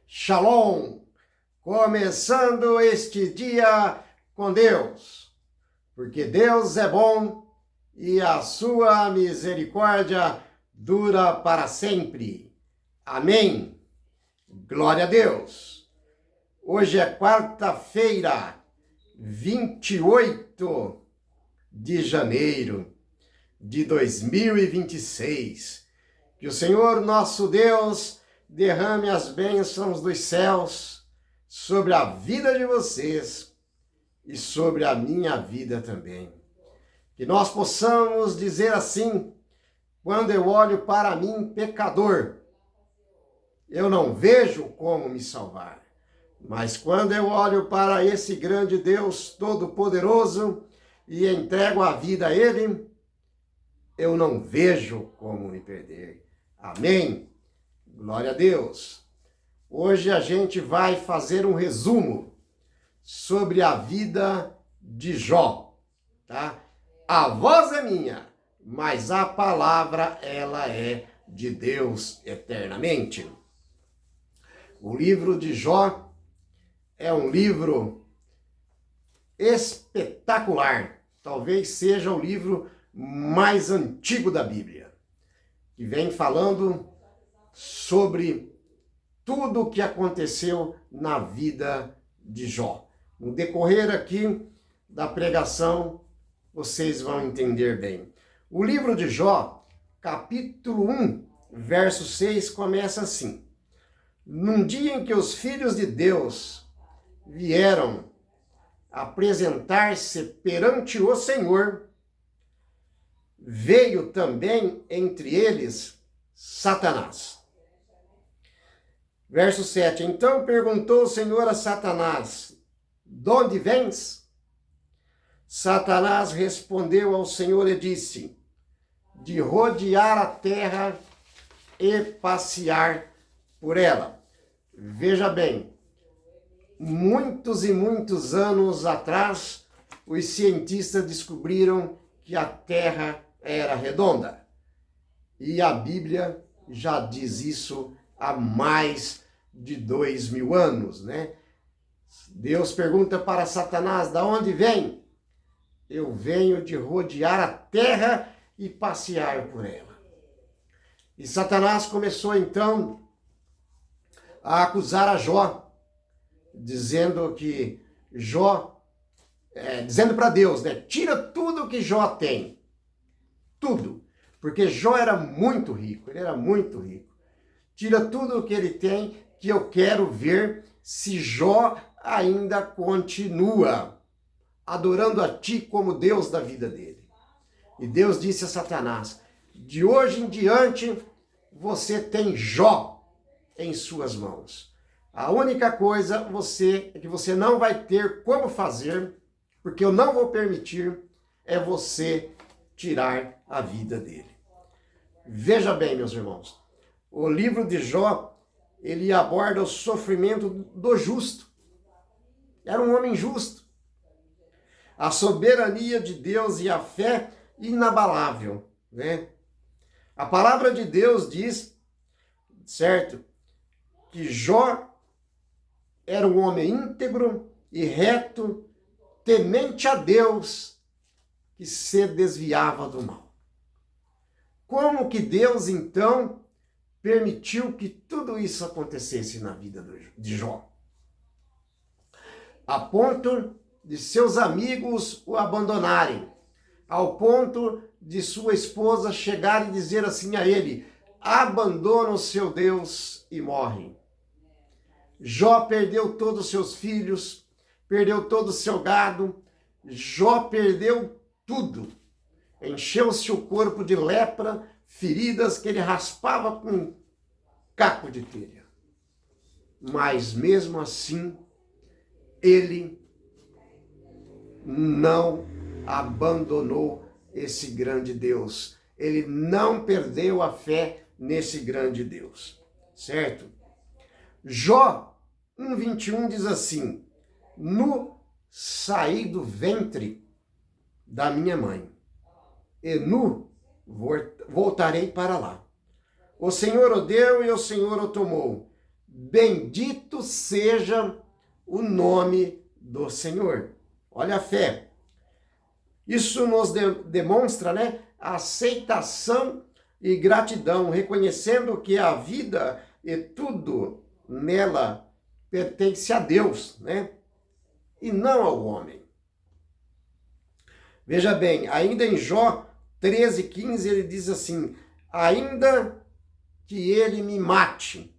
Shalom! Começando este dia com Deus, porque Deus é bom e a sua misericórdia dura para sempre. Amém! Glória a Deus! Hoje é quarta-feira, 28 de janeiro de 2026. Que o Senhor nosso Deus derrame as bênçãos dos céus sobre a vida de vocês e sobre a minha vida também. Que nós possamos dizer assim, quando eu olho para mim, pecador, eu não vejo como me salvar. Mas quando eu olho para esse grande Deus Todo-Poderoso e entrego a vida a Ele, eu não vejo como me perder. Amém? Glória a Deus. Hoje a gente vai fazer um resumo sobre a vida de Jó, tá? A voz é minha, mas a palavra ela é de Deus eternamente. O livro de Jó é um livro espetacular. Talvez seja o livro mais antigo da Bíblia, que vem falando sobre tudo o que aconteceu na vida de Jó. No decorrer aqui da pregação, vocês vão entender bem. O livro de Jó, capítulo 1, verso 6, começa assim. Num dia em que os filhos de Deus vieram apresentar-se perante o Senhor, veio também entre eles Satanás. Verso 7. Então perguntou o Senhor a Satanás, de onde vens? Satanás respondeu ao Senhor e disse, de rodear a terra e passear por ela. Veja bem, muitos e muitos anos atrás, os cientistas descobriram que a terra era redonda. E a Bíblia já diz isso há mais de 2000 anos, né? Deus pergunta para Satanás, da onde vem? Eu venho de rodear a terra e passear por ela. E Satanás começou então a acusar a Jó, dizendo que Jó, dizendo para Deus, né? Tira tudo que Jó tem. Tudo. Porque Jó era muito rico, ele era muito rico. Tira tudo o que ele tem, que eu quero ver se Jó ainda continua adorando a ti como Deus da vida dele. E Deus disse a Satanás, de hoje em diante você tem Jó em suas mãos. A única coisa que você não vai ter como fazer, porque eu não vou permitir, é você tirar a vida dele. Veja bem, meus irmãos, o livro de Jó, ele aborda o sofrimento do justo. Era um homem justo. A soberania de Deus e a fé inabalável, né? A palavra de Deus diz, certo, que Jó era um homem íntegro e reto, temente a Deus, que se desviava do mal. Como que Deus, então, permitiu que tudo isso acontecesse na vida de Jó? A ponto de seus amigos o abandonarem, ao ponto de sua esposa chegar e dizer assim a ele, abandona o seu Deus e morre. Jó perdeu todos os seus filhos, perdeu todo o seu gado, Jó perdeu tudo. Encheu-se o corpo de lepra, feridas que ele raspava com um caco de telha. Mas mesmo assim, ele não abandonou esse grande Deus. Ele não perdeu a fé nesse grande Deus. Certo? Jó 1:21 diz assim, nu saí do ventre da minha mãe, e nu voltarei para lá. O Senhor o deu e o Senhor o tomou. Bendito seja o nome do Senhor. Olha a fé. Isso nos demonstra, né, a aceitação e gratidão, reconhecendo que a vida e tudo nela pertence a Deus, né, e não ao homem. Veja bem, ainda em Jó 13:15 ele diz assim: ainda que ele me mate,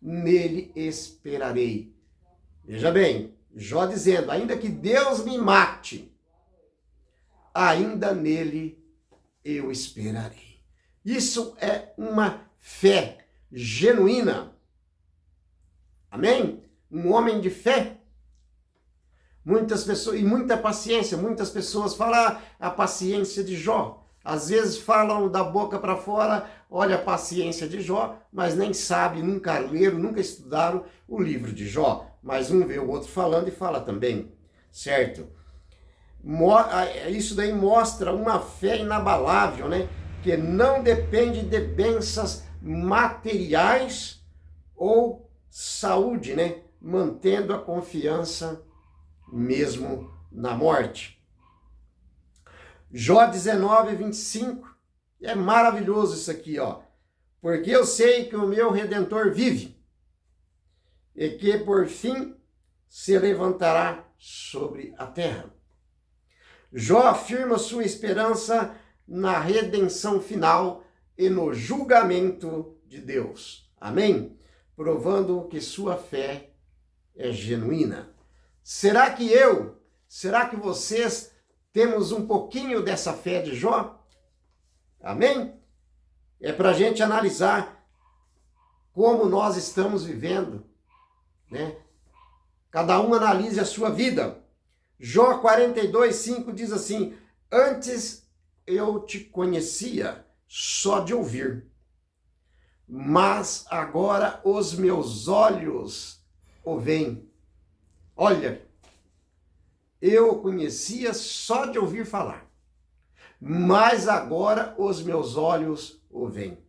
nele esperarei. Veja bem, Jó dizendo, ainda que Deus me mate, ainda nele eu esperarei. Isso é uma fé genuína. Amém? Um homem de fé. Muitas pessoas, e muita paciência, muitas pessoas falam a paciência de Jó. Às vezes falam da boca para fora, olha a paciência de Jó, mas nem sabe, nunca leram, nunca estudaram o livro de Jó. Mas um vê o outro falando e fala também, certo? Isso daí mostra uma fé inabalável, né? Que não depende de bênçãos materiais ou saúde, né? Mantendo a confiança mesmo na morte. Jó 19:25, é maravilhoso isso aqui, ó. Porque eu sei que o meu Redentor vive, e que por fim se levantará sobre a terra. Jó afirma sua esperança na redenção final e no julgamento de Deus. Amém? Provando que sua fé é genuína. Será que vocês temos um pouquinho dessa fé de Jó? Amém? É para a gente analisar como nós estamos vivendo, né? Cada um analise a sua vida. Jó 42:5 diz assim: antes eu te conhecia só de ouvir, mas agora os meus olhos o veem. Olha, eu o conhecia só de ouvir falar, mas agora os meus olhos o veem.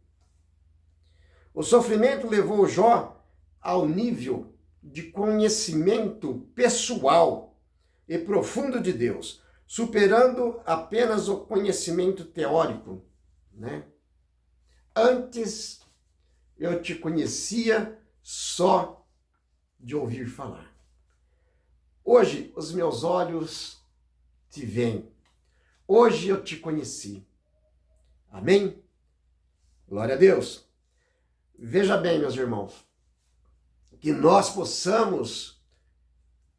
O sofrimento levou Jó ao nível de conhecimento pessoal e profundo de Deus, superando apenas o conhecimento teórico, né? Antes eu te conhecia só de ouvir falar. Hoje os meus olhos te veem. Hoje eu te conheci. Amém? Glória a Deus. Veja bem, meus irmãos, que nós possamos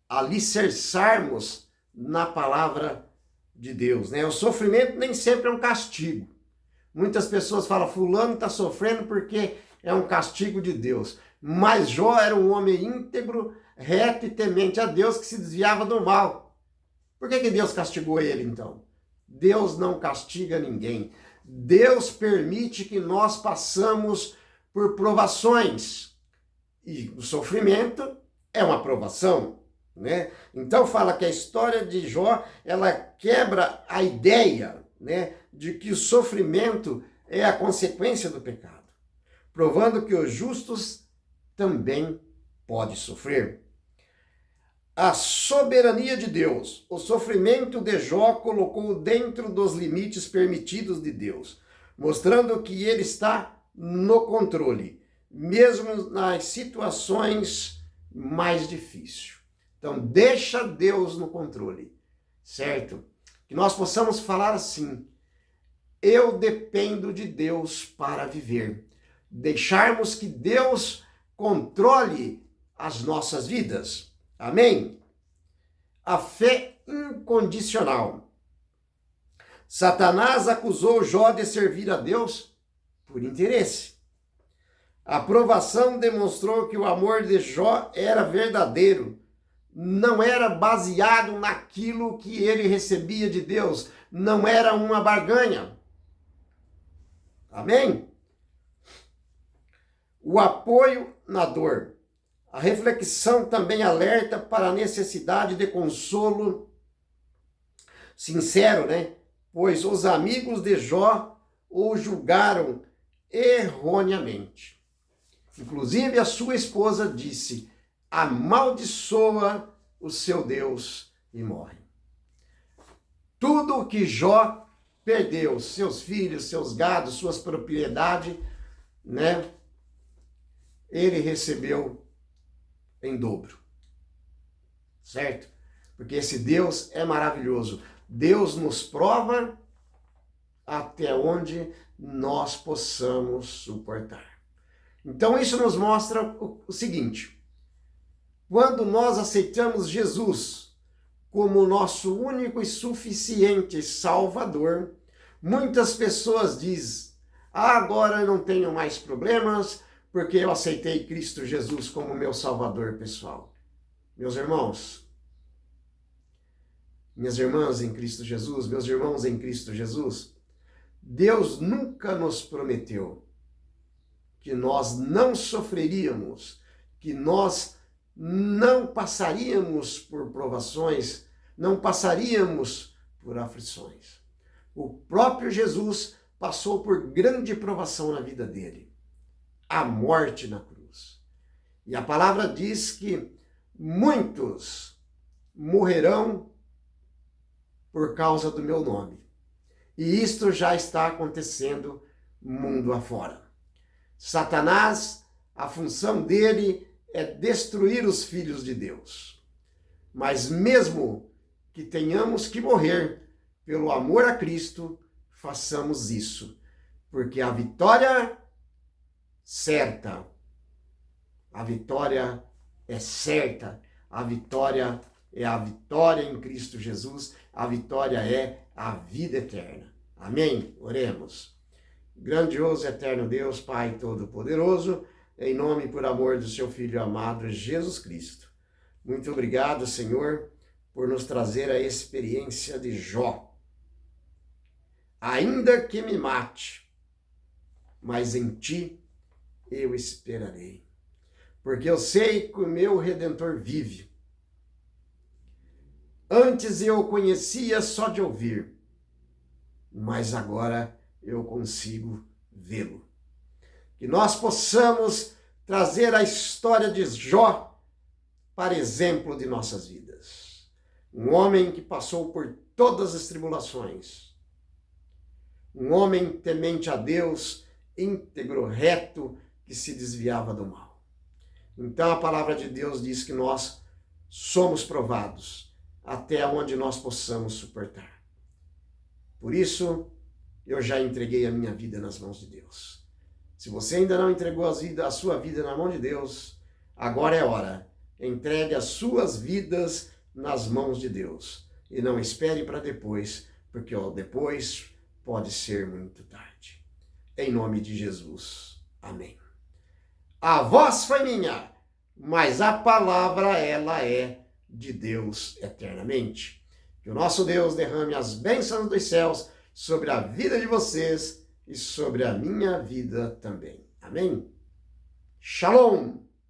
alicerçarmos na palavra de Deus, né? O sofrimento nem sempre é um castigo. Muitas pessoas falam, fulano está sofrendo porque é um castigo de Deus. Mas Jó era um homem íntegro, reto e temente a Deus, que se desviava do mal. Por que Deus castigou ele, então? Deus não castiga ninguém. Deus permite que nós passamos por provações. E o sofrimento é uma provação, né? Então fala que a história de Jó, ela quebra a ideia, né, de que o sofrimento é a consequência do pecado, provando que os justos também podem sofrer. A soberania de Deus, o sofrimento de Jó colocou dentro dos limites permitidos de Deus, mostrando que ele está no controle, mesmo nas situações mais difíceis. Então, deixa Deus no controle, certo? Que nós possamos falar assim: eu dependo de Deus para viver. Deixarmos que Deus controle as nossas vidas. Amém? A fé incondicional. Satanás acusou Jó de servir a Deus por interesse. A provação demonstrou que o amor de Jó era verdadeiro. Não era baseado naquilo que ele recebia de Deus. Não era uma barganha. Amém? O apoio na dor. A reflexão também alerta para a necessidade de consolo sincero, né? Pois os amigos de Jó o julgaram erroneamente. Inclusive a sua esposa disse: amaldiçoa o seu Deus e morre. Tudo o que Jó perdeu, seus filhos, seus gados, suas propriedades, né? Ele recebeu em dobro. Certo? Porque esse Deus é maravilhoso. Deus nos prova até onde nós possamos suportar. Então isso nos mostra o seguinte: quando nós aceitamos Jesus como nosso único e suficiente Salvador, muitas pessoas dizem: agora eu não tenho mais problemas porque eu aceitei Cristo Jesus como meu Salvador pessoal. Meus irmãos, minhas irmãs em Cristo Jesus, meus irmãos em Cristo Jesus, Deus nunca nos prometeu que nós não sofreríamos, que nós não passaríamos por provações, não passaríamos por aflições. O próprio Jesus passou por grande provação na vida dele, a morte na cruz. E a palavra diz que muitos morrerão por causa do meu nome. E isto já está acontecendo mundo afora. Satanás, a função dele é destruir os filhos de Deus. Mas mesmo que tenhamos que morrer pelo amor a Cristo, façamos isso, porque a vitória certa, a vitória é certa, a vitória é a vitória em Cristo Jesus, a vitória é a vida eterna. Amém? Oremos. Grandioso e eterno Deus, Pai Todo-Poderoso, em nome e por amor do seu Filho amado Jesus Cristo. Muito obrigado, Senhor, por nos trazer a experiência de Jó. Ainda que me mate, mas em ti eu esperarei. Porque eu sei que o meu Redentor vive. Antes eu o conhecia só de ouvir, mas agora eu consigo vê-lo. Que nós possamos trazer a história de Jó para exemplo de nossas vidas. Um homem que passou por todas as tribulações. Um homem temente a Deus, íntegro, reto, que se desviava do mal. Então a palavra de Deus diz que nós somos provados até onde nós possamos suportar. Por isso, eu já entreguei a minha vida nas mãos de Deus. Se você ainda não entregou a sua vida na mão de Deus, agora é hora. Entregue as suas vidas nas mãos de Deus. E não espere para depois, porque depois pode ser muito tarde. Em nome de Jesus. Amém. A voz foi minha, mas a palavra, ela é de Deus eternamente. Que o nosso Deus derrame as bênçãos dos céus sobre a vida de vocês e sobre a minha vida também. Amém? Shalom!